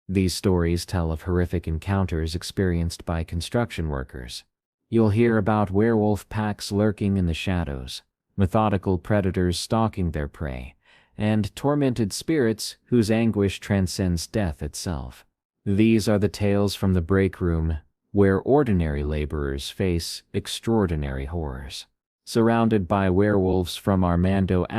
These stories tell of horrific encounters experienced by construction workers. You'll hear about werewolf packs lurking in the shadows, methodical predators stalking their prey, and tormented spirits whose anguish transcends death itself. These are the tales from the break room, where ordinary laborers face extraordinary horrors. Surrounded by werewolves from Armando *,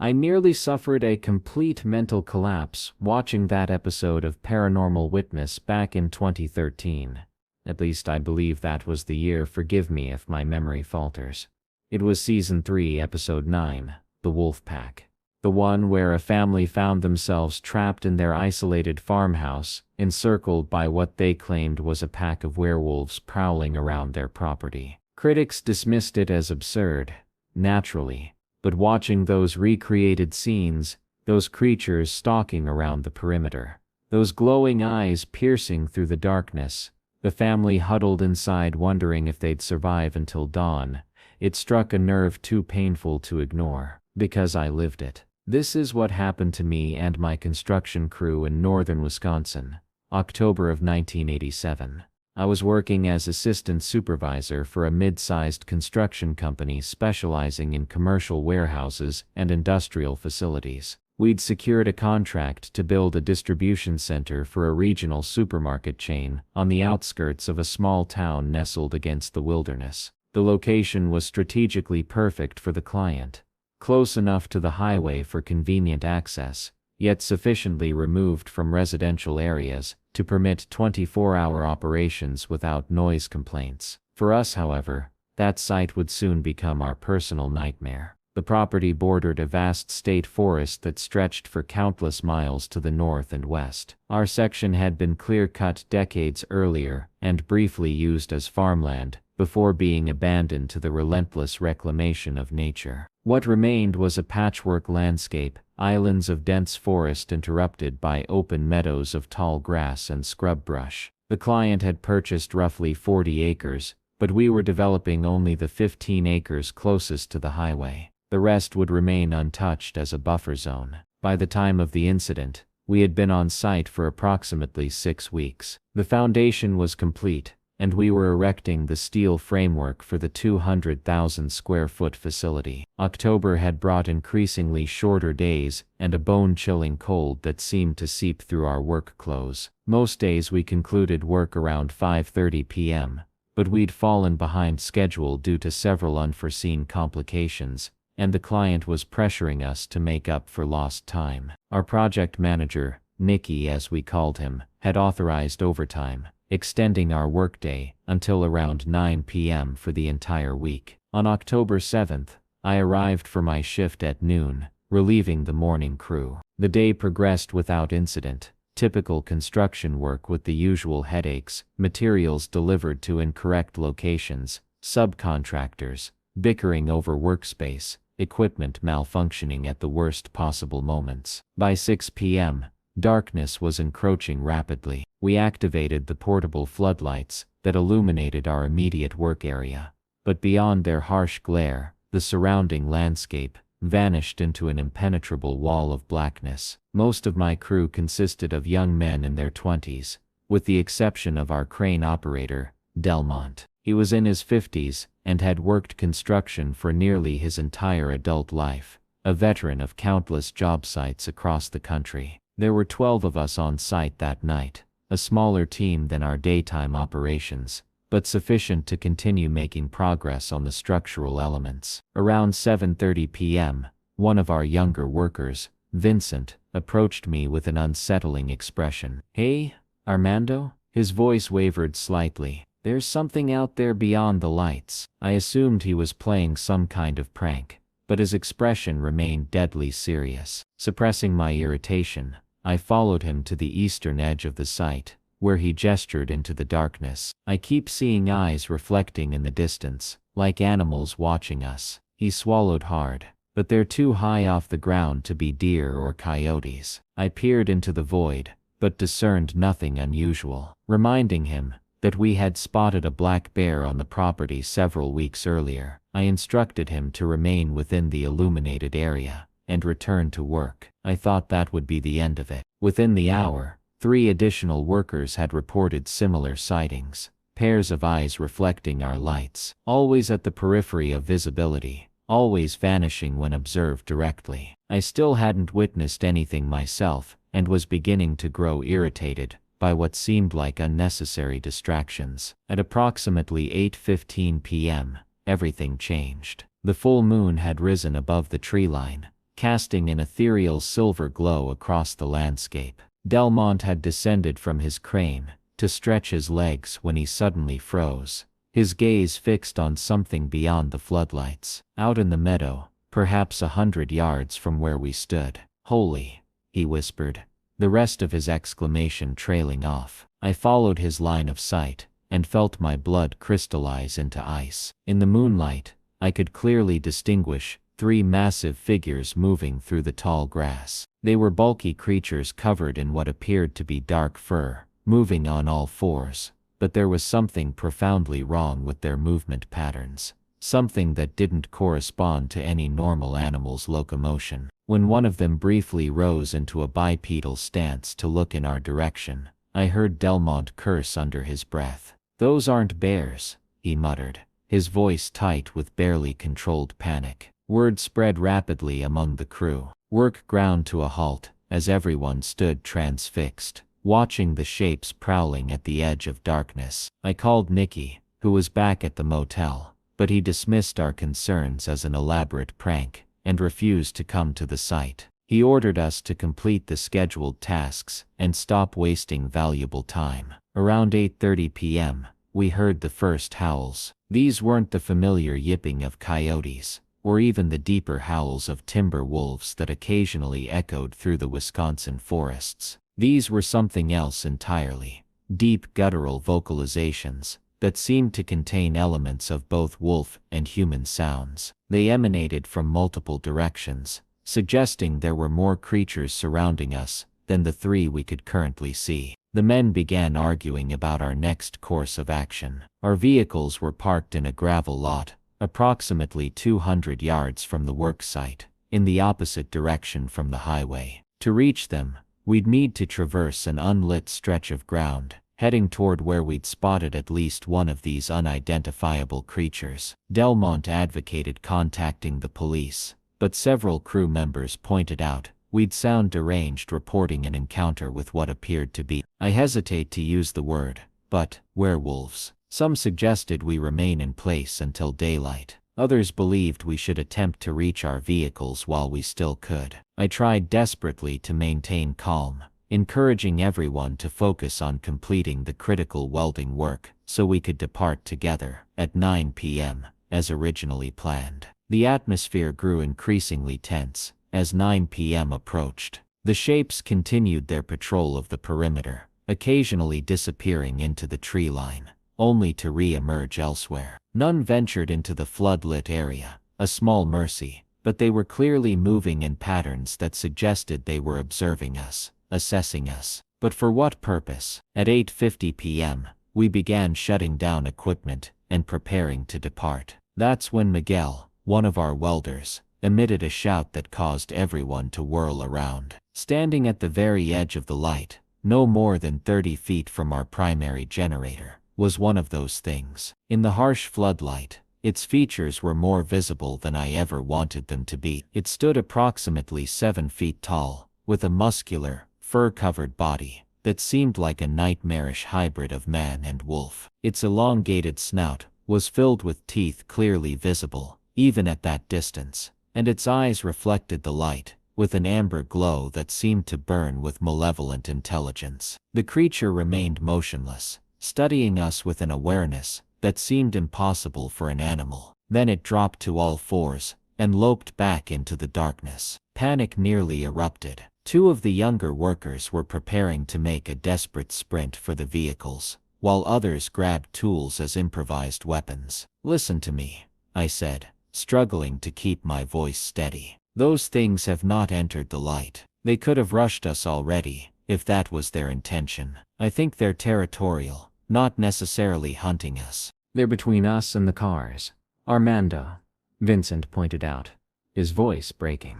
I nearly suffered a complete mental collapse watching that episode of Paranormal Witness back in 2013. At least I believe that was the year. Forgive me if my memory falters. It was Season 3, Episode 9, The Wolf Pack. The one where a family found themselves trapped in their isolated farmhouse, encircled by what they claimed was a pack of werewolves prowling around their property. Critics dismissed it as absurd, naturally, but watching those recreated scenes, those creatures stalking around the perimeter, those glowing eyes piercing through the darkness, the family huddled inside wondering if they'd survive until dawn, it struck a nerve too painful to ignore, because I lived it. This is what happened to me and my construction crew in northern Wisconsin, October of 1987. I was working as assistant supervisor for a mid-sized construction company specializing in commercial warehouses and industrial facilities. We'd secured a contract to build a distribution center for a regional supermarket chain on the outskirts of a small town nestled against the wilderness. The location was strategically perfect for the client, close enough to the highway for convenient access, yet sufficiently removed from residential areas to permit 24-hour operations without noise complaints. For us, however, that site would soon become our personal nightmare. The property bordered a vast state forest that stretched for countless miles to the north and west. Our section had been clear-cut decades earlier and briefly used as farmland, before being abandoned to the relentless reclamation of nature. What remained was a patchwork landscape, islands of dense forest interrupted by open meadows of tall grass and scrub brush. The client had purchased roughly 40 acres, but we were developing only the 15 acres closest to the highway. The rest would remain untouched as a buffer zone. By the time of the incident, we had been on site for approximately 6 weeks. The foundation was complete, and we were erecting the steel framework for the 200,000 square foot facility. October had brought increasingly shorter days and a bone-chilling cold that seemed to seep through our work clothes. Most days we concluded work around 5:30 p.m., but we'd fallen behind schedule due to several unforeseen complications, and the client was pressuring us to make up for lost time. Our project manager, Nicky as we called him, had authorized overtime, extending our workday until around 9 p.m. for the entire week. On October 7th, I arrived for my shift at noon, relieving the morning crew. The day progressed without incident. Typical construction work with the usual headaches, materials delivered to incorrect locations, subcontractors bickering over workspace, equipment malfunctioning at the worst possible moments. By 6 p.m., darkness was encroaching rapidly. We activated the portable floodlights that illuminated our immediate work area, but beyond their harsh glare, the surrounding landscape vanished into an impenetrable wall of blackness. Most of my crew consisted of young men in their 20s, with the exception of our crane operator, Delmont. He was in his 50s and had worked construction for nearly his entire adult life, a veteran of countless job sites across the country. There were 12 of us on site that night, a smaller team than our daytime operations, but sufficient to continue making progress on the structural elements. Around 7:30 p.m., one of our younger workers, Vincent, approached me with an unsettling expression. "Hey, Armando?" His voice wavered slightly. "There's something out there beyond the lights." I assumed he was playing some kind of prank, but his expression remained deadly serious. Suppressing my irritation, I followed him to the eastern edge of the site, where he gestured into the darkness. "I keep seeing eyes reflecting in the distance, like animals watching us." He swallowed hard. "But they're too high off the ground to be deer or coyotes." I peered into the void, but discerned nothing unusual. Reminding him that we had spotted a black bear on the property several weeks earlier, I instructed him to remain within the illuminated area and return to work. I thought that would be the end of it. Within the hour, 3 additional workers had reported similar sightings, pairs of eyes reflecting our lights, always at the periphery of visibility, always vanishing when observed directly. I still hadn't witnessed anything myself, and was beginning to grow irritated by what seemed like unnecessary distractions. At approximately 8:15 p.m., everything changed. The full moon had risen above the tree line, casting an ethereal silver glow across the landscape. Delmont had descended from his crane to stretch his legs when he suddenly froze, his gaze fixed on something beyond the floodlights, out in the meadow, perhaps 100 yards from where we stood. "Holy," he whispered, the rest of his exclamation trailing off. I followed his line of sight, and felt my blood crystallize into ice. In the moonlight, I could clearly distinguish 3 massive figures moving through the tall grass. They were bulky creatures covered in what appeared to be dark fur, moving on all fours, but there was something profoundly wrong with their movement patterns, something that didn't correspond to any normal animal's locomotion. When one of them briefly rose into a bipedal stance to look in our direction, I heard Delmont curse under his breath. "Those aren't bears," he muttered, his voice tight with barely controlled panic. Word spread rapidly among the crew. Work ground to a halt as everyone stood transfixed, watching the shapes prowling at the edge of darkness. I called Nicky, who was back at the motel, but he dismissed our concerns as an elaborate prank and refused to come to the site. He ordered us to complete the scheduled tasks and stop wasting valuable time. Around 8:30 p.m., we heard the first howls. These weren't the familiar yipping of coyotes, or even the deeper howls of timber wolves that occasionally echoed through the Wisconsin forests. These were something else entirely, deep guttural vocalizations that seemed to contain elements of both wolf and human sounds. They emanated from multiple directions, suggesting there were more creatures surrounding us than the 3 we could currently see. The men began arguing about our next course of action. Our vehicles were parked in a gravel lot, approximately 200 yards from the work site, in the opposite direction from the highway. To reach them, we'd need to traverse an unlit stretch of ground, heading toward where we'd spotted at least one of these unidentifiable creatures. Delmont advocated contacting the police, but several crew members pointed out we'd sound deranged reporting an encounter with what appeared to be, I hesitate to use the word, but werewolves. Some suggested we remain in place until daylight. Others believed we should attempt to reach our vehicles while we still could. I tried desperately to maintain calm, encouraging everyone to focus on completing the critical welding work so we could depart together at 9 p.m., as originally planned. The atmosphere grew increasingly tense as 9 p.m. approached. The shapes continued their patrol of the perimeter, occasionally disappearing into the tree line, only to re-emerge elsewhere. None ventured into the flood-lit area, a small mercy, but they were clearly moving in patterns that suggested they were observing us, assessing us. But for what purpose? At 8:50 p.m., we began shutting down equipment and preparing to depart. That's when Miguel, one of our welders, emitted a shout that caused everyone to whirl around. Standing at the very edge of the light, no more than 30 feet from our primary generator, was one of those things. In the harsh floodlight, its features were more visible than I ever wanted them to be. It stood approximately 7 feet tall, with a muscular, fur-covered body that seemed like a nightmarish hybrid of man and wolf. Its elongated snout was filled with teeth clearly visible, even at that distance, and its eyes reflected the light with an amber glow that seemed to burn with malevolent intelligence. The creature remained motionless, studying us with an awareness that seemed impossible for an animal. Then it dropped to all fours and loped back into the darkness. Panic nearly erupted. 2 of the younger workers were preparing to make a desperate sprint for the vehicles, while others grabbed tools as improvised weapons. "Listen to me," I said, struggling to keep my voice steady. "Those things have not entered the light. They could have rushed us already, if that was their intention. I think they're territorial, not necessarily hunting us." "They're between us and the cars, Armando," Vincent pointed out, his voice breaking.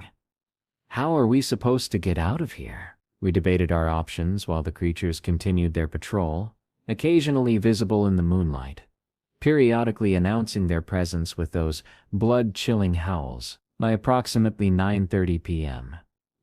"How are we supposed to get out of here?" We debated our options while the creatures continued their patrol, occasionally visible in the moonlight, periodically announcing their presence with those blood-chilling howls. By approximately 9:30 p.m.,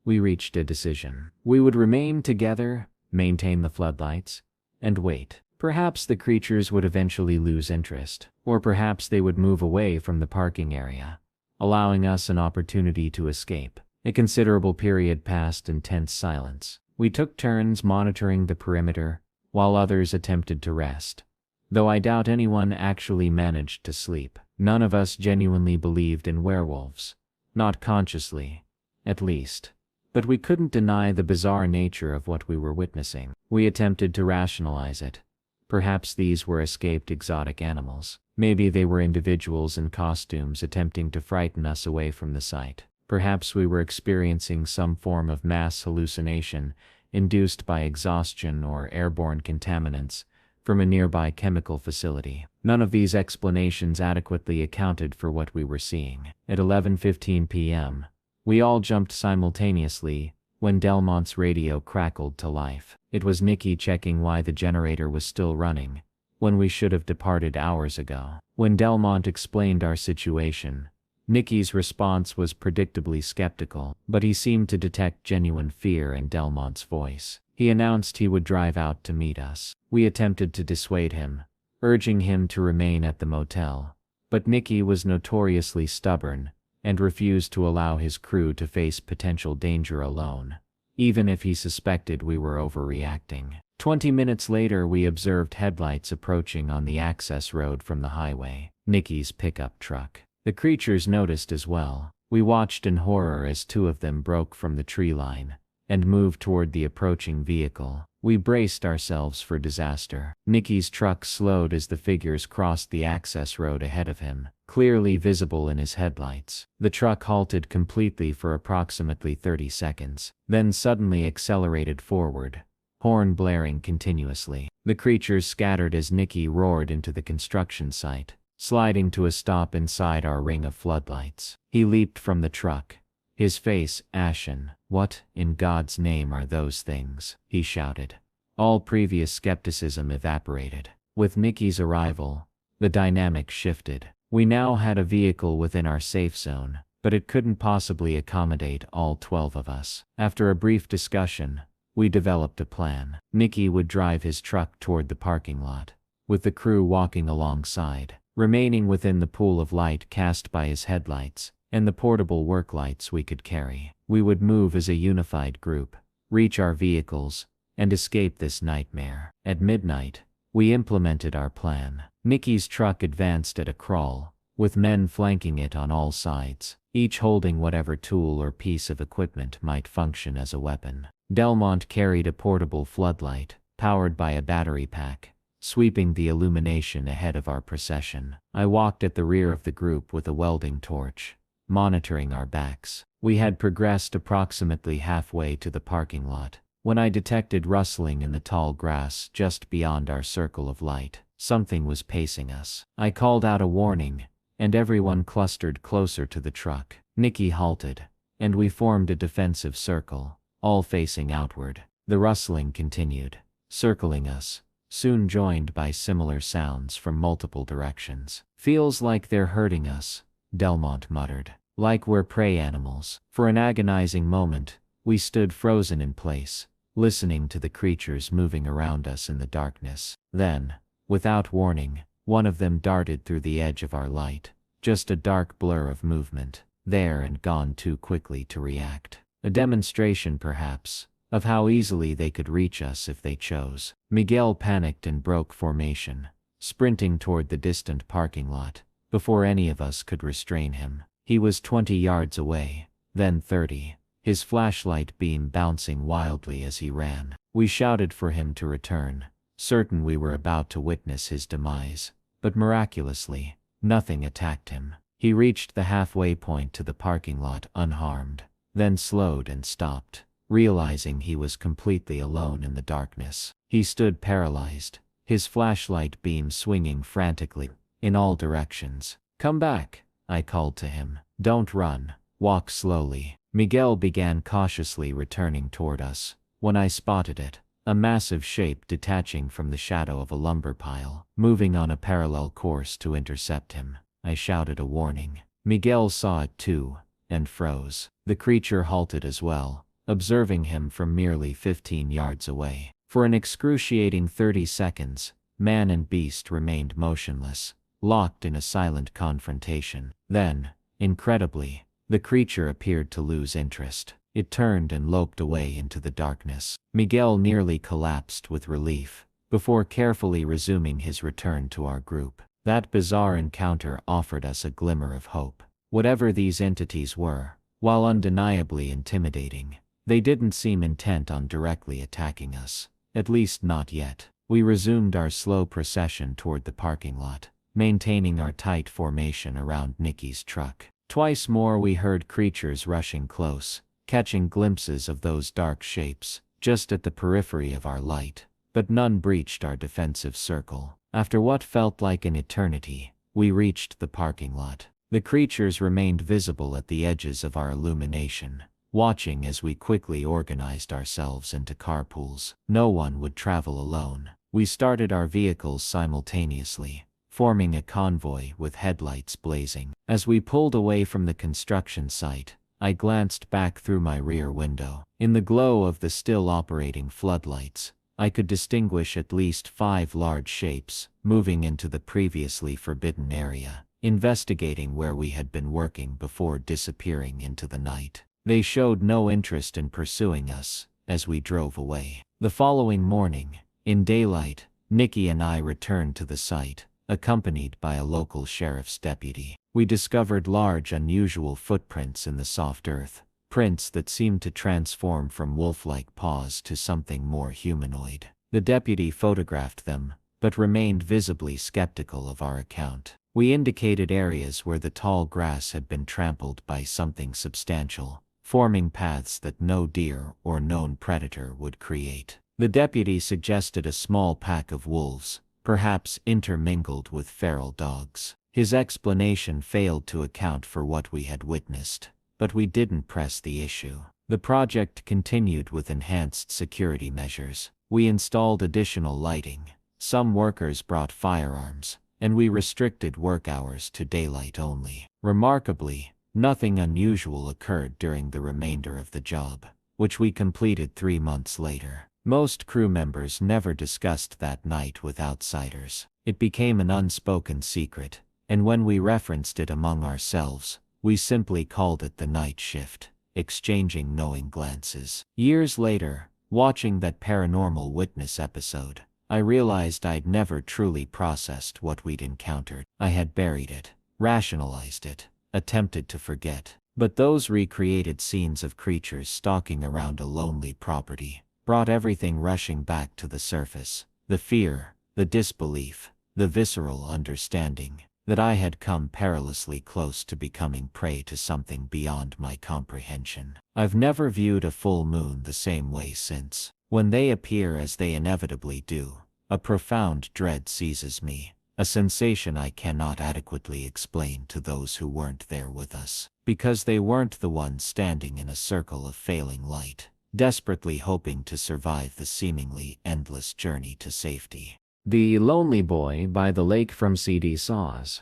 we reached a decision. We would remain together, maintain the floodlights, and wait. Perhaps the creatures would eventually lose interest, or perhaps they would move away from the parking area, allowing us an opportunity to escape. A considerable period passed in tense silence. We took turns monitoring the perimeter, while others attempted to rest. Though I doubt anyone actually managed to sleep. None of us genuinely believed in werewolves. Not consciously, at least. But we couldn't deny the bizarre nature of what we were witnessing. We attempted to rationalize it. Perhaps these were escaped exotic animals. Maybe they were individuals in costumes attempting to frighten us away from the site. Perhaps we were experiencing some form of mass hallucination induced by exhaustion or airborne contaminants from a nearby chemical facility. None of these explanations adequately accounted for what we were seeing. At 11:15 p.m., we all jumped simultaneously when Delmont's radio crackled to life. It was Nikki checking why the generator was still running, when we should have departed hours ago. When Delmont explained our situation, Nikki's response was predictably skeptical, but he seemed to detect genuine fear in Delmont's voice. He announced he would drive out to meet us. We attempted to dissuade him, urging him to remain at the motel, but Nikki was notoriously stubborn and refused to allow his crew to face potential danger alone, even if he suspected we were overreacting. 20 minutes later, we observed headlights approaching on the access road from the highway. Nikki's pickup truck. The creatures noticed as well. We watched in horror as two of them broke from the tree line and moved toward the approaching vehicle. We braced ourselves for disaster. Nikki's truck slowed as the figures crossed the access road ahead of him, clearly visible in his headlights. The truck halted completely for approximately 30 seconds, then suddenly accelerated forward, horn blaring continuously. The creatures scattered as Nikki roared into the construction site, sliding to a stop inside our ring of floodlights. He leaped from the truck, his face ashen. "What in God's name are those things?" he shouted. All previous skepticism evaporated. With Nikki's arrival, the dynamic shifted. We now had a vehicle within our safe zone, but it couldn't possibly accommodate all 12 of us. After a brief discussion, we developed a plan. Nikki would drive his truck toward the parking lot, with the crew walking alongside, remaining within the pool of light cast by his headlights and the portable work lights we could carry. We would move as a unified group, reach our vehicles, and escape this nightmare. At midnight, we implemented our plan. Nikki's truck advanced at a crawl, with men flanking it on all sides, each holding whatever tool or piece of equipment might function as a weapon. Delmont carried a portable floodlight, powered by a battery pack, sweeping the illumination ahead of our procession. I walked at the rear of the group with a welding torch, monitoring our backs. We had progressed approximately halfway to the parking lot when I detected rustling in the tall grass just beyond our circle of light. Something was pacing us. I called out a warning, and everyone clustered closer to the truck. Nikki halted, and we formed a defensive circle, all facing outward. The rustling continued, circling us, soon joined by similar sounds from multiple directions. "Feels like they're hurting us," Delmont muttered. "Like we're prey animals." For an agonizing moment, we stood frozen in place, listening to the creatures moving around us in the darkness. Then, without warning, one of them darted through the edge of our light, just a dark blur of movement, there and gone too quickly to react. A demonstration, perhaps, of how easily they could reach us if they chose. Miguel panicked and broke formation, sprinting toward the distant parking lot, before any of us could restrain him. He was 20 yards away, then 30, his flashlight beam bouncing wildly as he ran. We shouted for him to return, certain we were about to witness his demise, but miraculously, nothing attacked him. He reached the halfway point to the parking lot unharmed, then slowed and stopped, realizing he was completely alone in the darkness. He stood paralyzed, his flashlight beam swinging frantically in all directions. "Come back," I called to him. "Don't run, walk slowly." Miguel began cautiously returning toward us, when I spotted it, a massive shape detaching from the shadow of a lumber pile, moving on a parallel course to intercept him. I shouted a warning. Miguel saw it too, and froze. The creature halted as well, observing him from merely 15 yards away. For an excruciating 30 seconds, man and beast remained motionless, locked in a silent confrontation. Then, incredibly, the creature appeared to lose interest. It turned and loped away into the darkness. Miguel nearly collapsed with relief, before carefully resuming his return to our group. That bizarre encounter offered us a glimmer of hope. Whatever these entities were, while undeniably intimidating, they didn't seem intent on directly attacking us, at least not yet. We resumed our slow procession toward the parking lot, maintaining our tight formation around Nikki's truck. Twice more we heard creatures rushing close, catching glimpses of those dark shapes, just at the periphery of our light, but none breached our defensive circle. After what felt like an eternity, we reached the parking lot. The creatures remained visible at the edges of our illumination, watching as we quickly organized ourselves into carpools. No one would travel alone. We started our vehicles simultaneously, forming a convoy with headlights blazing. As we pulled away from the construction site, I glanced back through my rear window. In the glow of the still operating floodlights, I could distinguish at least 5 large shapes moving into the previously forbidden area, investigating where we had been working before disappearing into the night. They showed no interest in pursuing us as we drove away. The following morning, in daylight, Nikki and I returned to the site, accompanied by a local sheriff's deputy. We discovered large, unusual footprints in the soft earth, prints that seemed to transform from wolf-like paws to something more humanoid. The deputy photographed them, but remained visibly skeptical of our account. We indicated areas where the tall grass had been trampled by something substantial, forming paths that no deer or known predator would create. The deputy suggested a small pack of wolves, perhaps intermingled with feral dogs. His explanation failed to account for what we had witnessed, but we didn't press the issue. The project continued with enhanced security measures. We installed additional lighting, some workers brought firearms, and we restricted work hours to daylight only. Remarkably, nothing unusual occurred during the remainder of the job, which we completed 3 months later. Most crew members never discussed that night with outsiders. It became an unspoken secret, and when we referenced it among ourselves, we simply called it the night shift, exchanging knowing glances. Years later, watching that Paranormal Witness episode, I realized I'd never truly processed what we'd encountered. I had buried it, rationalized it, attempted to forget. But those recreated scenes of creatures stalking around a lonely property brought everything rushing back to the surface. The fear, the disbelief, the visceral understanding that I had come perilously close to becoming prey to something beyond my comprehension. I've never viewed a full moon the same way since. When they appear as they inevitably do, a profound dread seizes me, a sensation I cannot adequately explain to those who weren't there with us, because they weren't the ones standing in a circle of failing light, desperately hoping to survive the seemingly endless journey to safety. The Lonely Boy by the Lake from CD Saws.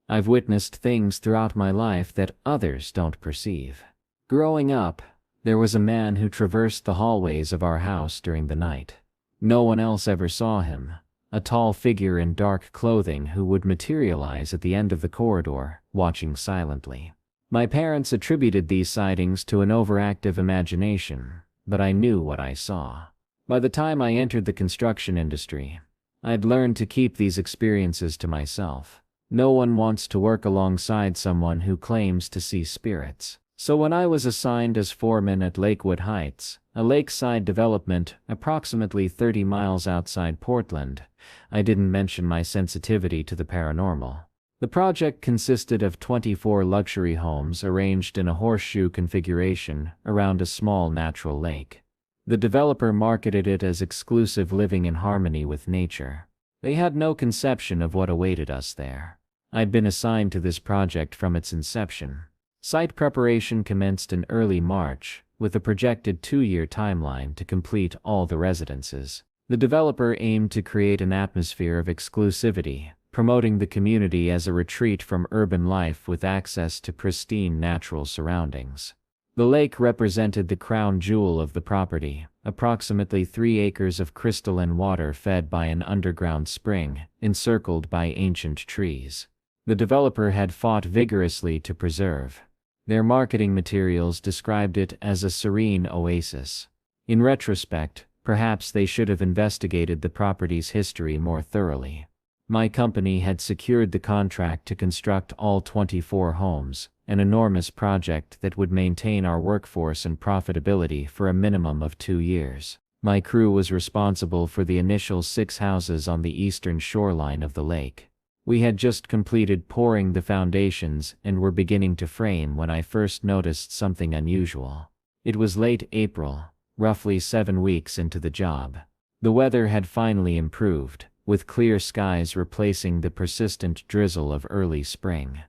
I've witnessed things throughout my life that others don't perceive. Growing up, there was a man who traversed the hallways of our house during the night. No one else ever saw him, a tall figure in dark clothing who would materialize at the end of the corridor, watching silently. My parents attributed these sightings to an overactive imagination, but I knew what I saw. By the time I entered the construction industry, I'd learned to keep these experiences to myself. No one wants to work alongside someone who claims to see spirits. So when I was assigned as foreman at Lakewood Heights, a lakeside development approximately 30 miles outside Portland, I didn't mention my sensitivity to the paranormal. The project consisted of 24 luxury homes arranged in a horseshoe configuration around a small natural lake. The developer marketed it as exclusive living in harmony with nature. They had no conception of what awaited us there. I'd been assigned to this project from its inception. Site preparation commenced in early March, with a projected 2-year timeline to complete all the residences. The developer aimed to create an atmosphere of exclusivity, promoting the community as a retreat from urban life with access to pristine natural surroundings. The lake represented the crown jewel of the property, approximately 3 acres of crystalline water fed by an underground spring, encircled by ancient trees. The developer had fought vigorously to preserve. Their marketing materials described it as a serene oasis. In retrospect, perhaps they should have investigated the property's history more thoroughly. My company had secured the contract to construct all 24 homes, an enormous project that would maintain our workforce and profitability for a minimum of 2 years. My crew was responsible for the initial 6 houses on the eastern shoreline of the lake. We had just completed pouring the foundations and were beginning to frame when I first noticed something unusual. It was late April, roughly 7 weeks into the job. The weather had finally improved, with clear skies replacing the persistent drizzle of early spring.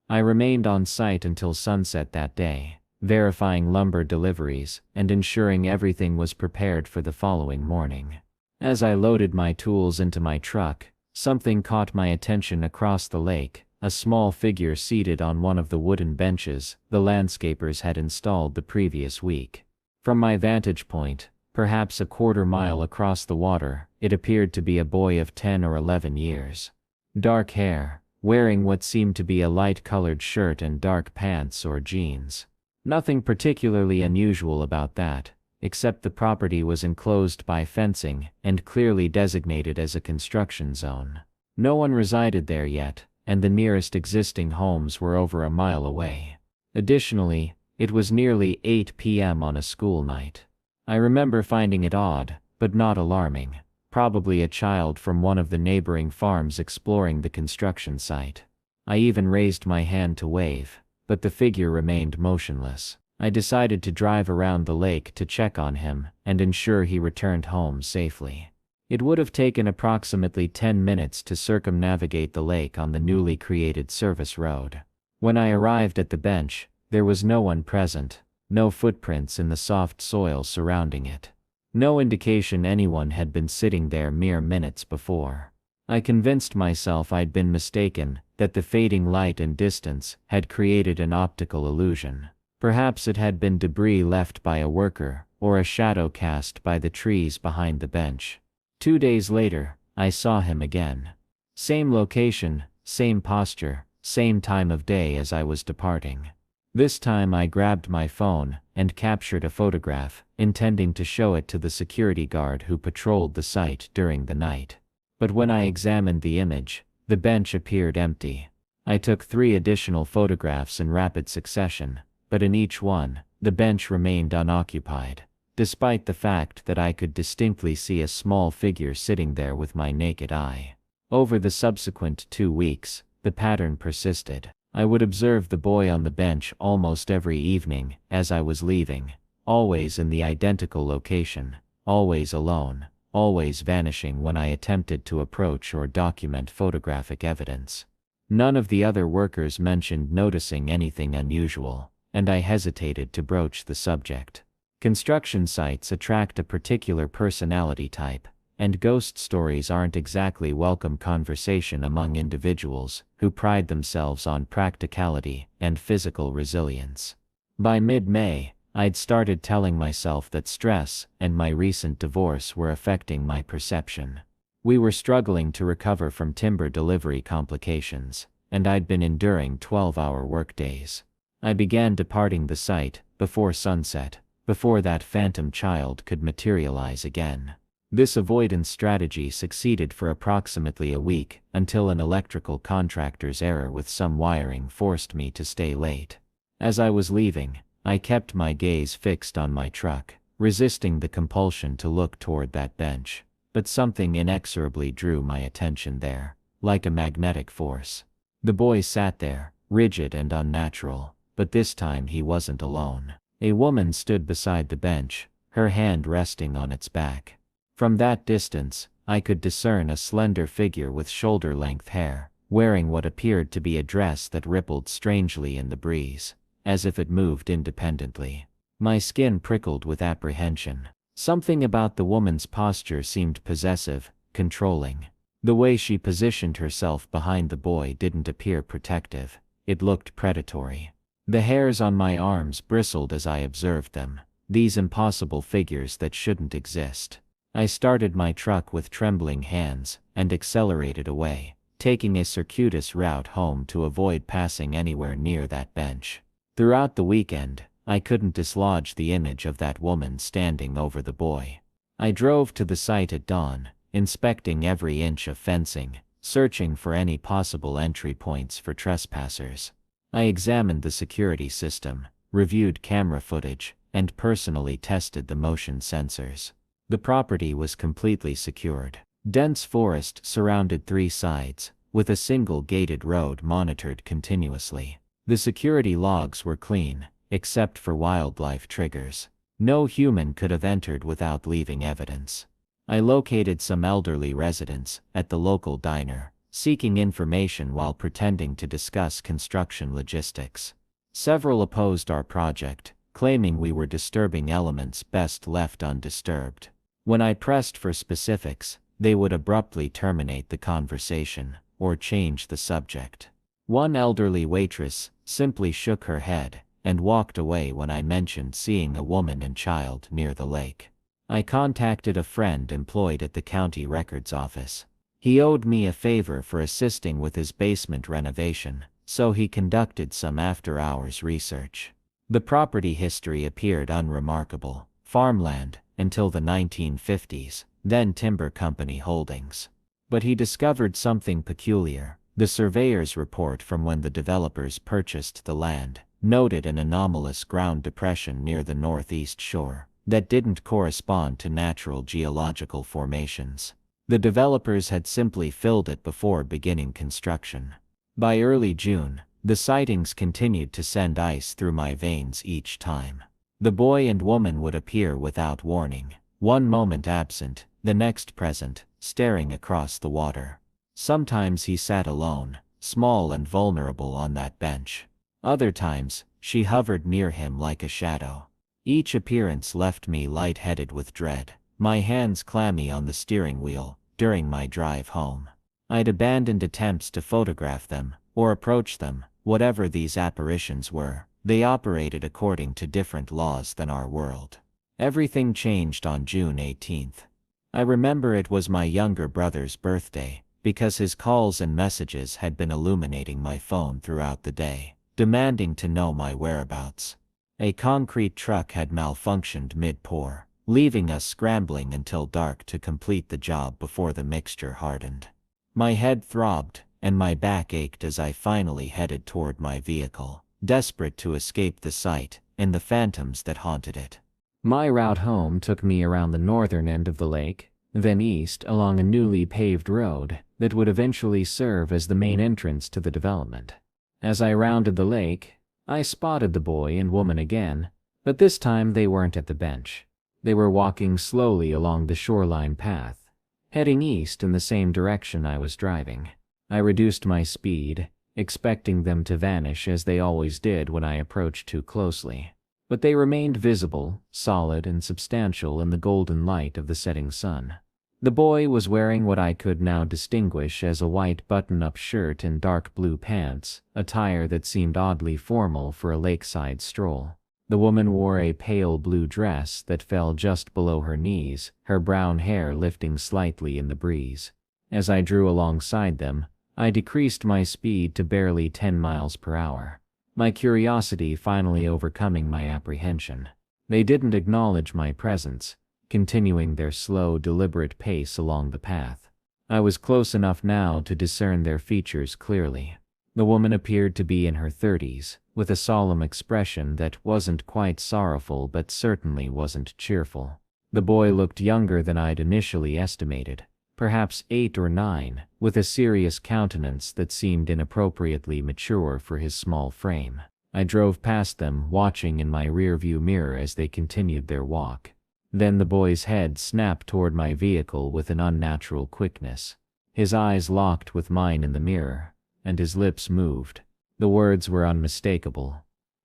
I remained on site until sunset that day, verifying lumber deliveries and ensuring everything was prepared for the following morning. As I loaded my tools into my truck, something caught my attention across the lake, a small figure seated on one of the wooden benches the landscapers had installed the previous week. From my vantage point, perhaps a quarter-mile across the water, it appeared to be a boy of 10 or 11 years. Dark hair, wearing what seemed to be a light-colored shirt and dark pants or jeans. Nothing particularly unusual about that, except the property was enclosed by fencing and clearly designated as a construction zone. No one resided there yet, and the nearest existing homes were over a mile away. Additionally, it was nearly 8 p.m. on a school night. I remember finding it odd, but not alarming. Probably a child from one of the neighboring farms exploring the construction site. I even raised my hand to wave, but the figure remained motionless. I decided to drive around the lake to check on him and ensure he returned home safely. It would have taken approximately 10 minutes to circumnavigate the lake on the newly created service road. When I arrived at the bench, there was no one present, no footprints in the soft soil surrounding it. No indication anyone had been sitting there mere minutes before. I convinced myself I'd been mistaken, that the fading light and distance had created an optical illusion. Perhaps it had been debris left by a worker, or a shadow cast by the trees behind the bench. 2 days later, I saw him again. Same location, same posture, same time of day as I was departing. This time I grabbed my phone and captured a photograph, intending to show it to the security guard who patrolled the site during the night. But when I examined the image, the bench appeared empty. I took 3 additional photographs in rapid succession, but in each one, the bench remained unoccupied, despite the fact that I could distinctly see a small figure sitting there with my naked eye. Over the subsequent 2 weeks, the pattern persisted. I would observe the boy on the bench almost every evening as I was leaving, always in the identical location, always alone, always vanishing when I attempted to approach or document photographic evidence. None of the other workers mentioned noticing anything unusual, and I hesitated to broach the subject. Construction sites attract a particular personality type, and ghost stories aren't exactly welcome conversation among individuals who pride themselves on practicality and physical resilience. By mid-May, I'd started telling myself that stress and my recent divorce were affecting my perception. We were struggling to recover from timber delivery complications, and I'd been enduring 12-hour workdays. I began departing the site before sunset, before that phantom child could materialize again. This avoidance strategy succeeded for approximately a week until an electrical contractor's error with some wiring forced me to stay late. As I was leaving, I kept my gaze fixed on my truck, resisting the compulsion to look toward that bench, but something inexorably drew my attention there, like a magnetic force. The boy sat there, rigid and unnatural, but this time he wasn't alone. A woman stood beside the bench, her hand resting on its back. From that distance, I could discern a slender figure with shoulder-length hair, wearing what appeared to be a dress that rippled strangely in the breeze, as if it moved independently. My skin prickled with apprehension. Something about the woman's posture seemed possessive, controlling. The way she positioned herself behind the boy didn't appear protective. It looked predatory. The hairs on my arms bristled as I observed them. These impossible figures that shouldn't exist. I started my truck with trembling hands and accelerated away, taking a circuitous route home to avoid passing anywhere near that bench. Throughout the weekend, I couldn't dislodge the image of that woman standing over the boy. I drove to the site at dawn, inspecting every inch of fencing, searching for any possible entry points for trespassers. I examined the security system, reviewed camera footage, and personally tested the motion sensors. The property was completely secured. Dense forest surrounded three sides, with a single gated road monitored continuously. The security logs were clean, except for wildlife triggers. No human could have entered without leaving evidence. I located some elderly residents at the local diner, seeking information while pretending to discuss construction logistics. Several opposed our project, claiming we were disturbing elements best left undisturbed. When I pressed for specifics, they would abruptly terminate the conversation or change the subject. One elderly waitress simply shook her head and walked away when I mentioned seeing a woman and child near the lake. I contacted a friend employed at the county records office. He owed me a favor for assisting with his basement renovation, so he conducted some after-hours research. The property history appeared unremarkable. Farmland until the 1950s, then timber company holdings. But he discovered something peculiar. The surveyor's report from when the developers purchased the land noted an anomalous ground depression near the northeast shore that didn't correspond to natural geological formations. The developers had simply filled it before beginning construction. By early June, the sightings continued to send ice through my veins each time. The boy and woman would appear without warning, one moment absent, the next present, staring across the water. Sometimes he sat alone, small and vulnerable on that bench. Other times, she hovered near him like a shadow. Each appearance left me lightheaded with dread, my hands clammy on the steering wheel during my drive home. I'd abandoned attempts to photograph them or approach them. Whatever these apparitions were, they operated according to different laws than our world. Everything changed on June 18th. I remember it was my younger brother's birthday, because his calls and messages had been illuminating my phone throughout the day, demanding to know my whereabouts. A concrete truck had malfunctioned mid-pour, leaving us scrambling until dark to complete the job before the mixture hardened. My head throbbed, and my back ached as I finally headed toward my vehicle, desperate to escape the site and the phantoms that haunted it. My route home took me around the northern end of the lake, then east along a newly paved road that would eventually serve as the main entrance to the development. As I rounded the lake, I spotted the boy and woman again, but this time they weren't at the bench. They were walking slowly along the shoreline path, heading east in the same direction I was driving. I reduced my speed, expecting them to vanish as they always did when I approached too closely. But they remained visible, solid and substantial in the golden light of the setting sun. The boy was wearing what I could now distinguish as a white button-up shirt and dark blue pants, attire that seemed oddly formal for a lakeside stroll. The woman wore a pale blue dress that fell just below her knees, her brown hair lifting slightly in the breeze. As I drew alongside them, I decreased my speed to barely 10 miles per hour, my curiosity finally overcoming my apprehension. They didn't acknowledge my presence, continuing their slow, deliberate pace along the path. I was close enough now to discern their features clearly. The woman appeared to be in her 30s, with a solemn expression that wasn't quite sorrowful but certainly wasn't cheerful. The boy looked younger than I'd initially estimated, perhaps 8 or 9, with a serious countenance that seemed inappropriately mature for his small frame. I drove past them, watching in my rearview mirror as they continued their walk. Then the boy's head snapped toward my vehicle with an unnatural quickness. His eyes locked with mine in the mirror, and his lips moved. The words were unmistakable.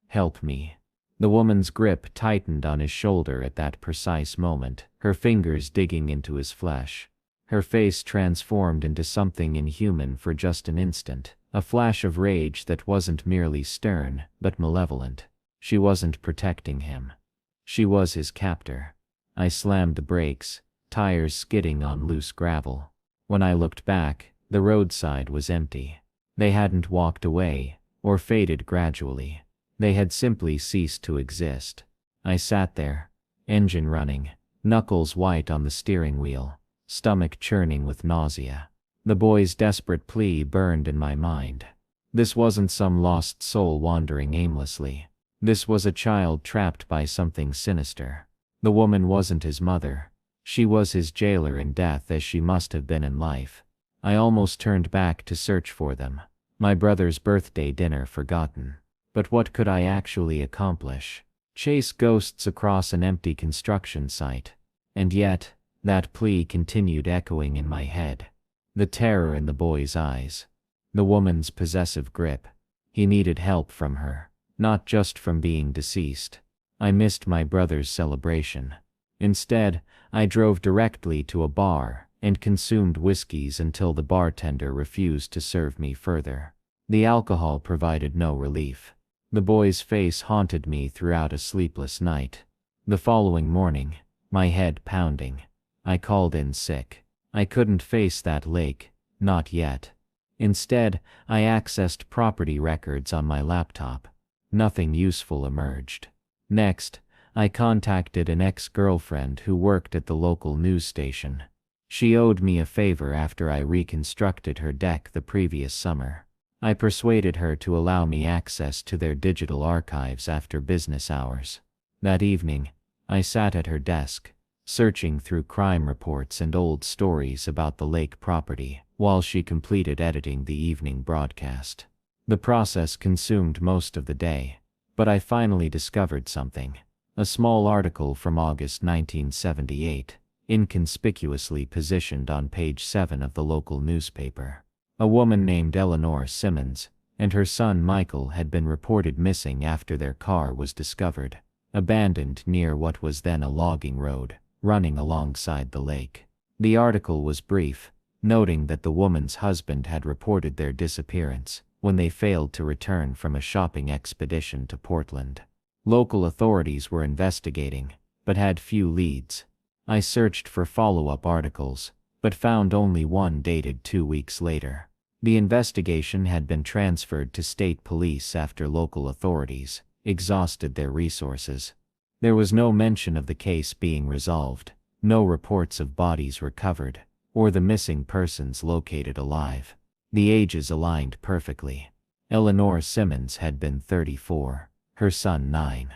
"Help me." The woman's grip tightened on his shoulder at that precise moment, her fingers digging into his flesh. Her face transformed into something inhuman for just an instant, a flash of rage that wasn't merely stern, but malevolent. She wasn't protecting him. She was his captor. I slammed the brakes, tires skidding on loose gravel. When I looked back, the roadside was empty. They hadn't walked away, or faded gradually. They had simply ceased to exist. I sat there, engine running, knuckles white on the steering wheel, stomach churning with nausea. The boy's desperate plea burned in my mind. This wasn't some lost soul wandering aimlessly. This was a child trapped by something sinister. The woman wasn't his mother. She was his jailer in death as she must have been in life. I almost turned back to search for them. My brother's birthday dinner forgotten. But what could I actually accomplish? Chase ghosts across an empty construction site. And yet, that plea continued echoing in my head. The terror in the boy's eyes. The woman's possessive grip. He needed help from her, not just from being deceased. I missed my brother's celebration. Instead, I drove directly to a bar and consumed whiskeys until the bartender refused to serve me further. The alcohol provided no relief. The boy's face haunted me throughout a sleepless night. The following morning, my head pounding, I called in sick. I couldn't face that lake, not yet. Instead, I accessed property records on my laptop. Nothing useful emerged. Next, I contacted an ex-girlfriend who worked at the local news station. She owed me a favor after I reconstructed her deck the previous summer. I persuaded her to allow me access to their digital archives after business hours. That evening, I sat at her desk, searching through crime reports and old stories about the lake property, while she completed editing the evening broadcast. The process consumed most of the day, but I finally discovered something. A small article from August 1978, inconspicuously positioned on page 7 of the local newspaper. A woman named Eleanor Simmons and her son Michael had been reported missing after their car was discovered, abandoned near what was then a logging road, running alongside the lake. The article was brief, noting that the woman's husband had reported their disappearance when they failed to return from a shopping expedition to Portland. Local authorities were investigating, but had few leads. I searched for follow-up articles, but found only one dated 2 weeks later. The investigation had been transferred to state police after local authorities exhausted their resources. There was no mention of the case being resolved, no reports of bodies recovered, or the missing persons located alive. The ages aligned perfectly. Eleanor Simmons had been 34, her son 9.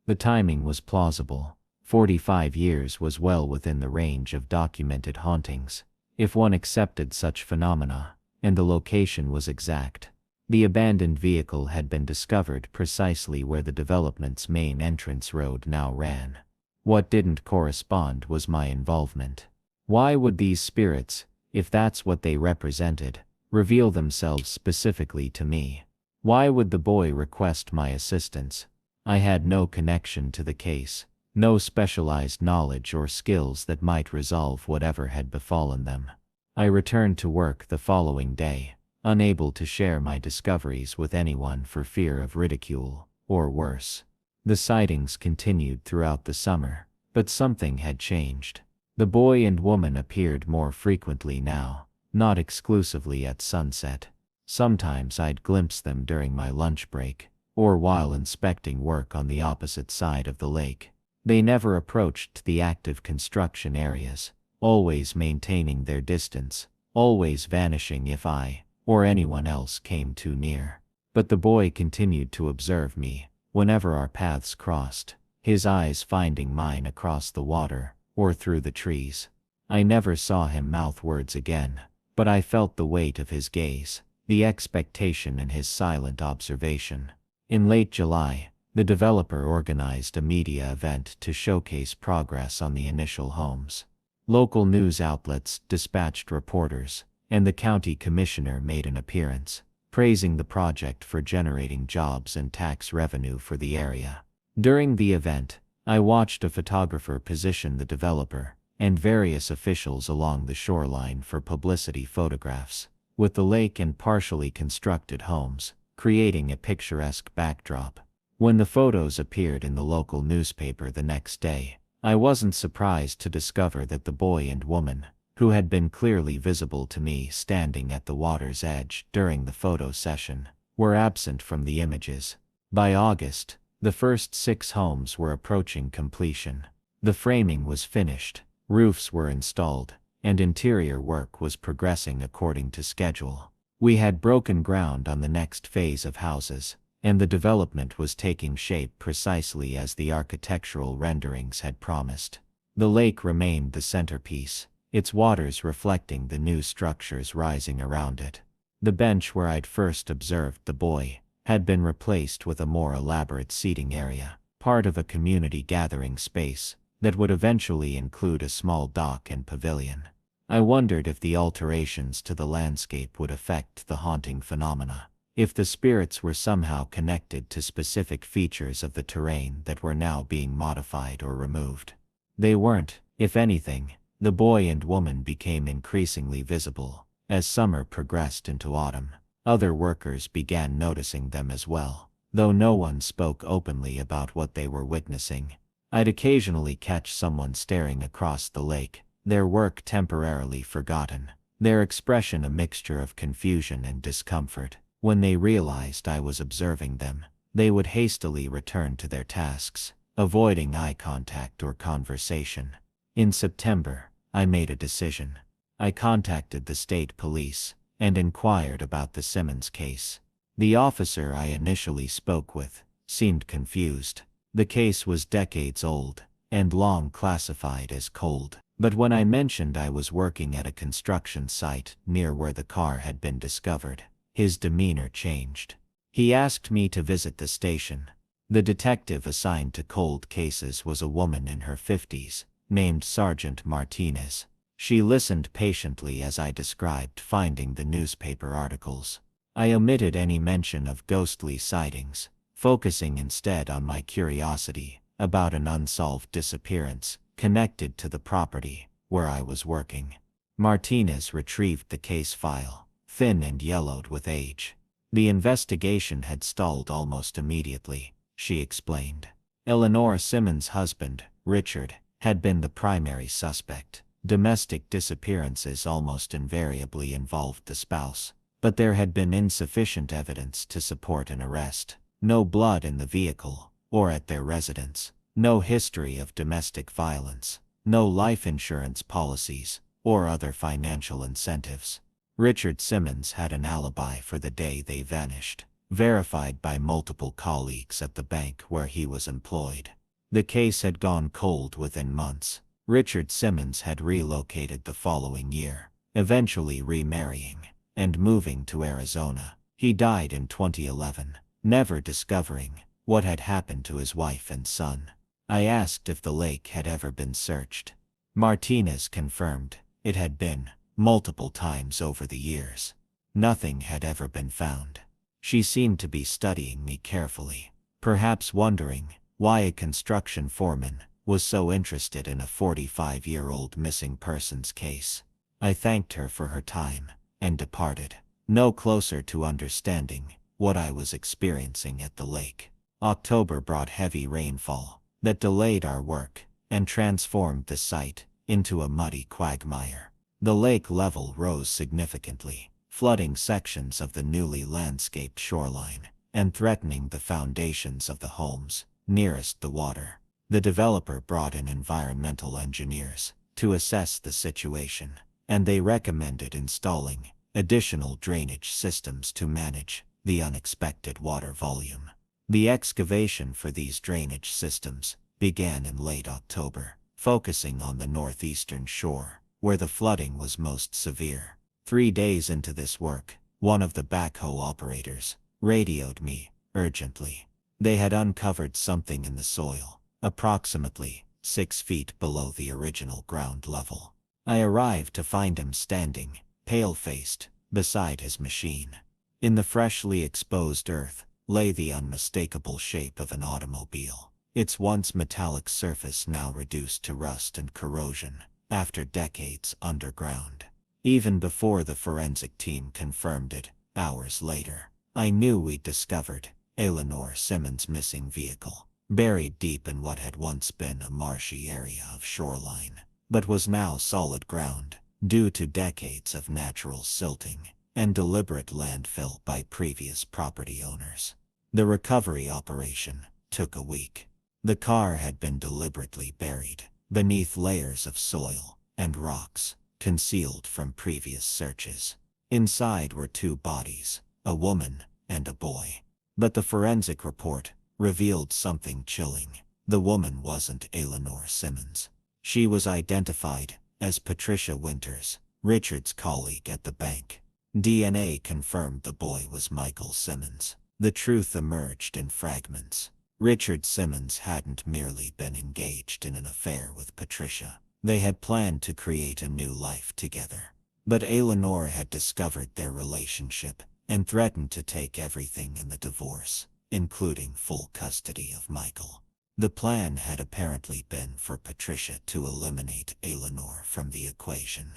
The timing was plausible. 45 years was well within the range of documented hauntings, if one accepted such phenomena, and the location was exact. The abandoned vehicle had been discovered precisely where the development's main entrance road now ran. What didn't correspond was my involvement. Why would these spirits, if that's what they represented, reveal themselves specifically to me? Why would the boy request my assistance? I had no connection to the case. No specialized knowledge or skills that might resolve whatever had befallen them. I returned to work the following day, unable to share my discoveries with anyone for fear of ridicule, or worse. The sightings continued throughout the summer, but something had changed. The boy and woman appeared more frequently now, not exclusively at sunset. Sometimes I'd glimpse them during my lunch break, or while inspecting work on the opposite side of the lake. They never approached the active construction areas, always maintaining their distance, always vanishing if I, or anyone else came too near. But the boy continued to observe me, whenever our paths crossed, his eyes finding mine across the water, or through the trees. I never saw him mouth words again, but I felt the weight of his gaze, the expectation in his silent observation. In late July, the developer organized a media event to showcase progress on the initial homes. Local news outlets dispatched reporters, and the county commissioner made an appearance, praising the project for generating jobs and tax revenue for the area. During the event, I watched a photographer position the developer and various officials along the shoreline for publicity photographs, with the lake and partially constructed homes, creating a picturesque backdrop. When the photos appeared in the local newspaper the next day, I wasn't surprised to discover that the boy and woman, who had been clearly visible to me standing at the water's edge during the photo session, were absent from the images. By August, the first 6 homes were approaching completion. The framing was finished, roofs were installed, and interior work was progressing according to schedule. We had broken ground on the next phase of houses, and the development was taking shape precisely as the architectural renderings had promised. The lake remained the centerpiece, its waters reflecting the new structures rising around it. The bench where I'd first observed the boy had been replaced with a more elaborate seating area, part of a community gathering space that would eventually include a small dock and pavilion. I wondered if the alterations to the landscape would affect the haunting phenomena, if the spirits were somehow connected to specific features of the terrain that were now being modified or removed. They weren't. If anything, the boy and woman became increasingly visible. As summer progressed into autumn, other workers began noticing them as well, though no one spoke openly about what they were witnessing. I'd occasionally catch someone staring across the lake, their work temporarily forgotten, their expression a mixture of confusion and discomfort. When they realized I was observing them, they would hastily return to their tasks, avoiding eye contact or conversation. In September, I made a decision. I contacted the state police and inquired about the Simmons case. The officer I initially spoke with seemed confused. The case was decades old and long classified as cold. But when I mentioned I was working at a construction site near where the car had been discovered, his demeanor changed. He asked me to visit the station. The detective assigned to cold cases was a woman in her 50s, named Sergeant Martinez. She listened patiently as I described finding the newspaper articles. I omitted any mention of ghostly sightings, focusing instead on my curiosity about an unsolved disappearance connected to the property where I was working. Martinez retrieved the case file, thin and yellowed with age. The investigation had stalled almost immediately, she explained. Eleanor Simmons' husband, Richard, had been the primary suspect. Domestic disappearances almost invariably involved the spouse, but there had been insufficient evidence to support an arrest. No blood in the vehicle or at their residence, no history of domestic violence, no life insurance policies or other financial incentives. Richard Simmons had an alibi for the day they vanished, verified by multiple colleagues at the bank where he was employed. The case had gone cold within months. Richard Simmons had relocated the following year, eventually remarrying and moving to Arizona. He died in 2011, never discovering what had happened to his wife and son. I asked if the lake had ever been searched. Martinez confirmed it had been, multiple times over the years. Nothing had ever been found. She seemed to be studying me carefully, perhaps wondering why a construction foreman was so interested in a 45-year-old missing persons case. I thanked her for her time and departed, no closer to understanding what I was experiencing at the lake. October brought heavy rainfall that delayed our work and transformed the site into a muddy quagmire. The lake level rose significantly, flooding sections of the newly landscaped shoreline and threatening the foundations of the homes nearest the water. The developer brought in environmental engineers to assess the situation, and they recommended installing additional drainage systems to manage the unexpected water volume. The excavation for these drainage systems began in late October, focusing on the northeastern shore, where the flooding was most severe. 3 days into this work, one of the backhoe operators radioed me urgently. They had uncovered something in the soil, approximately 6 feet below the original ground level. I arrived to find him standing, pale-faced, beside his machine. In the freshly exposed earth lay the unmistakable shape of an automobile. its once metallic surface now reduced to rust and corrosion, after decades underground. Even before the forensic team confirmed it, hours later, I knew we'd discovered Eleanor Simmons' missing vehicle, buried deep in what had once been a marshy area of shoreline, but was now solid ground, due to decades of natural silting and deliberate landfill by previous property owners. The recovery operation took a week. The car had been deliberately buried beneath layers of soil and rocks, concealed from previous searches. Inside were two bodies, a woman and a boy. But the forensic report revealed something chilling. The woman wasn't Eleanor Simmons. She was identified as Patricia Winters, Richard's colleague at the bank. DNA confirmed the boy was Michael Simmons. The truth emerged in fragments. Richard Simmons hadn't merely been engaged in an affair with Patricia. They had planned to create a new life together. But Eleanor had discovered their relationship and threatened to take everything in the divorce, including full custody of Michael. The plan had apparently been for Patricia to eliminate Eleanor from the equation.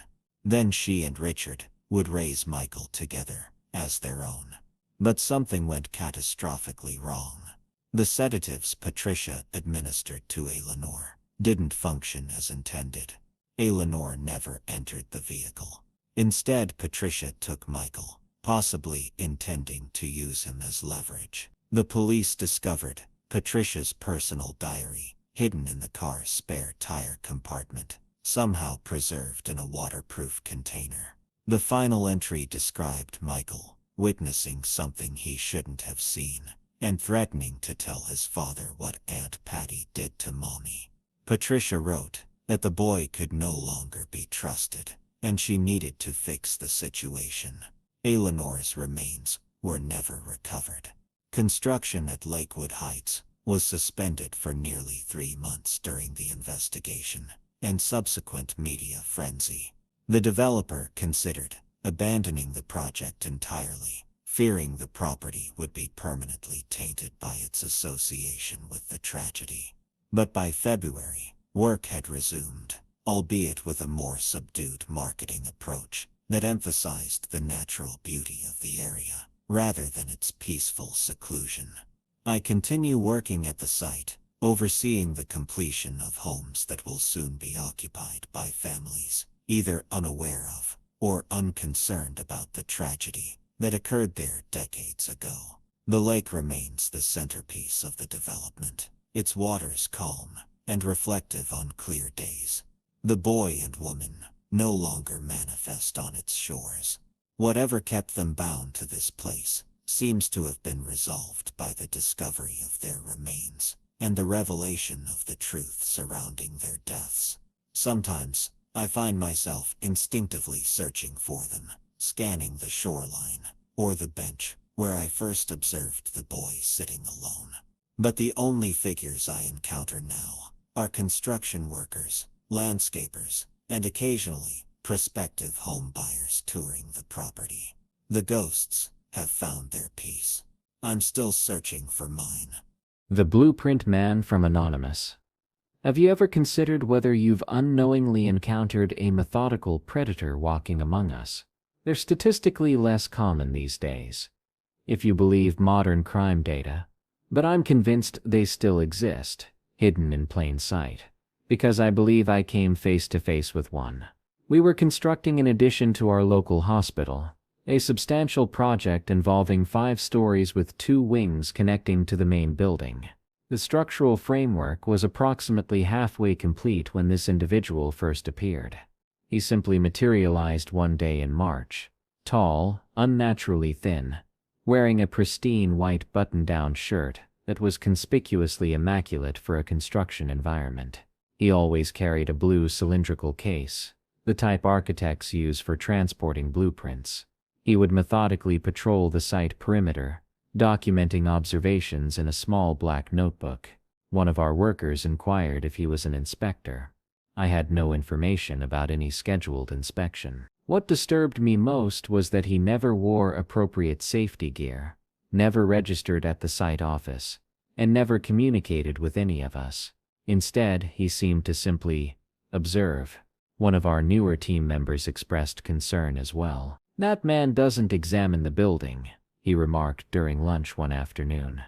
Then she and Richard would raise Michael together as their own. But something went catastrophically wrong. The sedatives Patricia administered to Eleanor didn't function as intended. Eleanor never entered the vehicle. Instead, Patricia took Michael, possibly intending to use him as leverage. The police discovered Patricia's personal diary, hidden in the car's spare tire compartment, somehow preserved in a waterproof container. The final entry described Michael witnessing something he shouldn't have seen, and threatening to tell his father what Aunt Patty did to Mommy. Patricia wrote that the boy could no longer be trusted, and she needed to fix the situation. Eleanor's remains were never recovered. Construction at Lakewood Heights was suspended for nearly 3 months during the investigation and subsequent media frenzy. The developer considered abandoning the project entirely, fearing the property would be permanently tainted by its association with the tragedy. But by February, work had resumed, albeit with a more subdued marketing approach that emphasized the natural beauty of the area, rather than its peaceful seclusion. I continue working at the site, overseeing the completion of homes that will soon be occupied by families, either unaware of or unconcerned about the tragedy that occurred there decades ago. The lake remains the centerpiece of the development, its waters calm and reflective on clear days. The boy and woman no longer manifest on its shores. Whatever kept them bound to this place seems to have been resolved by the discovery of their remains and the revelation of the truth surrounding their deaths. Sometimes, I find myself instinctively searching for them, scanning the shoreline or the bench where I first observed the boy sitting alone. But the only figures I encounter now are construction workers, landscapers, and occasionally prospective home buyers touring the property. The ghosts have found their peace. I'm still searching for mine. The Blueprint Man from Anonymous. Have you ever considered whether you've unknowingly encountered a methodical predator walking among us? They're statistically less common these days, if you believe modern crime data, but I'm convinced they still exist, hidden in plain sight, because I believe I came face to face with one. We were constructing an addition to our local hospital, a substantial project involving 5 stories with 2 wings connecting to the main building. The structural framework was approximately halfway complete when this individual first appeared. He simply materialized one day in March, tall, unnaturally thin, wearing a pristine white button-down shirt that was conspicuously immaculate for a construction environment. He always carried a blue cylindrical case, the type architects use for transporting blueprints. He would methodically patrol the site perimeter, documenting observations in a small black notebook. One of our workers inquired if he was an inspector. I had no information about any scheduled inspection. What disturbed me most was that he never wore appropriate safety gear, never registered at the site office, and never communicated with any of us. Instead, he seemed to simply observe. One of our newer team members expressed concern as well. "That man doesn't examine the building," he remarked during lunch one afternoon.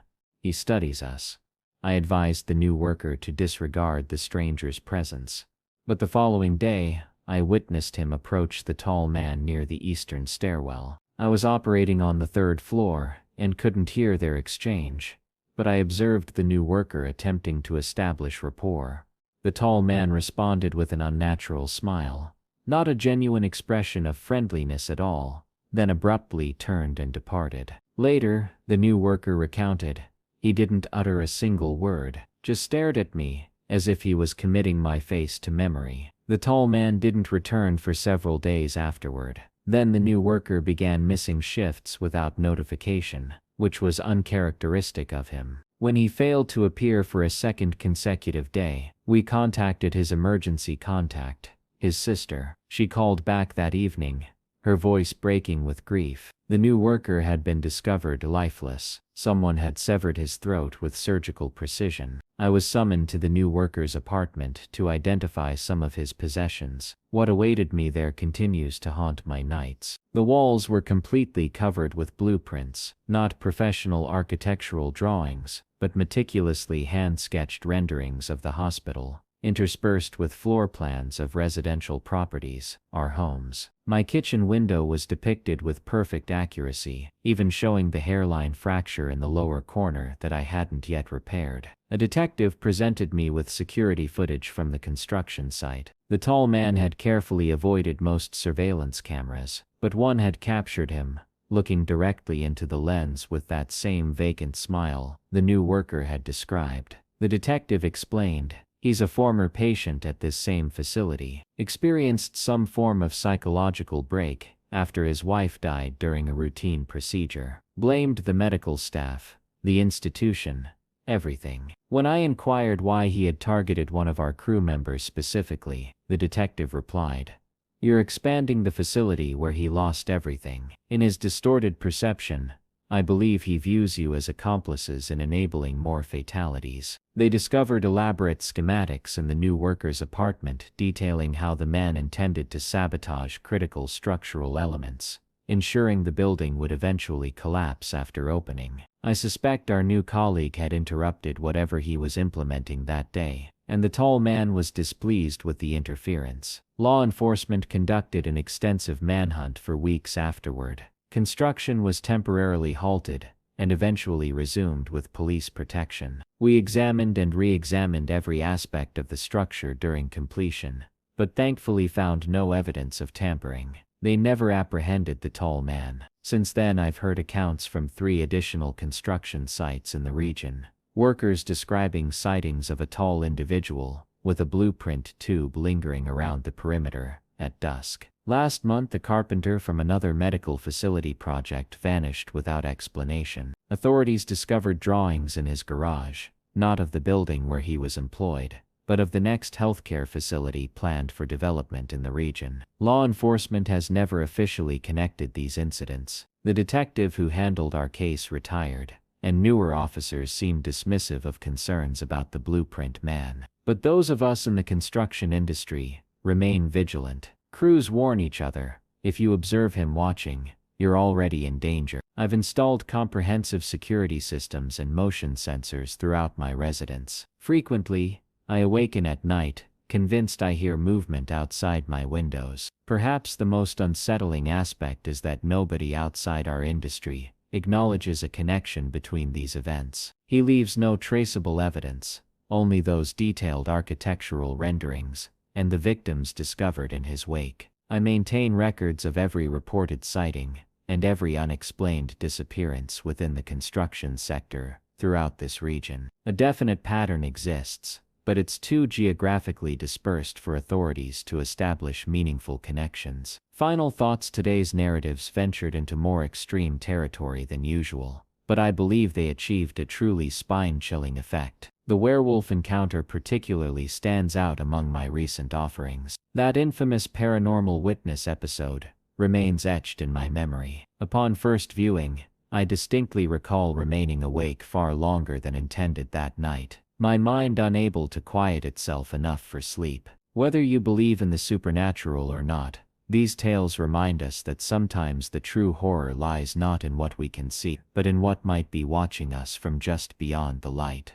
"He studies us." I advised the new worker to disregard the stranger's presence. But the following day, I witnessed him approach the tall man near the eastern stairwell. I was operating on the third floor and couldn't hear their exchange, but I observed the new worker attempting to establish rapport. The tall man responded with an unnatural smile, not a genuine expression of friendliness at all, then abruptly turned and departed. Later, the new worker recounted, he didn't utter a single word, just stared at me, as if he was committing my face to memory. The tall man didn't return for several days afterward. Then the new worker began missing shifts without notification, which was uncharacteristic of him. When he failed to appear for a second consecutive day, we contacted his emergency contact, his sister. She called back that evening, her voice breaking with grief. The new worker had been discovered lifeless. Someone had severed his throat with surgical precision. I was summoned to the new worker's apartment to identify some of his possessions. What awaited me there continues to haunt my nights. The walls were completely covered with blueprints, not professional architectural drawings, but meticulously hand-sketched renderings of the hospital, interspersed with floor plans of residential properties, our homes. My kitchen window was depicted with perfect accuracy, even showing the hairline fracture in the lower corner that I hadn't yet repaired. A detective presented me with security footage from the construction site. The tall man had carefully avoided most surveillance cameras, but one had captured him, looking directly into the lens with that same vacant smile the new worker had described. The detective explained, he's a former patient at this same facility, experienced some form of psychological break after his wife died during a routine procedure. Blamed the medical staff, the institution, everything. When I inquired why he had targeted one of our crew members specifically, the detective replied, "You're expanding the facility where he lost everything. In his distorted perception, I believe he views you as accomplices in enabling more fatalities." They discovered elaborate schematics in the new worker's apartment detailing how the man intended to sabotage critical structural elements, ensuring the building would eventually collapse after opening. I suspect our new colleague had interrupted whatever he was implementing that day, and the tall man was displeased with the interference. Law enforcement conducted an extensive manhunt for weeks afterward. Construction was temporarily halted, and eventually resumed with police protection. We examined and re-examined every aspect of the structure during completion, but thankfully found no evidence of tampering. They never apprehended the tall man. Since then I've heard accounts from 3 additional construction sites in the region, workers describing sightings of a tall individual, with a blueprint tube lingering around the perimeter, at dusk. Last month a carpenter from another medical facility project vanished without explanation. Authorities discovered drawings in his garage, not of the building where he was employed, but of the next healthcare facility planned for development in the region. Law enforcement has never officially connected these incidents. The detective who handled our case retired, and newer officers seemed dismissive of concerns about the blueprint man. But those of us in the construction industry remain vigilant. Crews warn each other, if you observe him watching, you're already in danger. I've installed comprehensive security systems and motion sensors throughout my residence. Frequently, I awaken at night, convinced I hear movement outside my windows. Perhaps the most unsettling aspect is that nobody outside our industry acknowledges a connection between these events. He leaves no traceable evidence, only those detailed architectural renderings, and the victims discovered in his wake. I maintain records of every reported sighting, and every unexplained disappearance within the construction sector throughout this region. A definite pattern exists, but it's too geographically dispersed for authorities to establish meaningful connections. Final thoughts: today's narratives ventured into more extreme territory than usual, but I believe they achieved a truly spine-chilling effect. The werewolf encounter particularly stands out among my recent offerings. That infamous Paranormal Witness episode remains etched in my memory. Upon first viewing, I distinctly recall remaining awake far longer than intended that night, my mind unable to quiet itself enough for sleep. Whether you believe in the supernatural or not, these tales remind us that sometimes the true horror lies not in what we can see, but in what might be watching us from just beyond the light.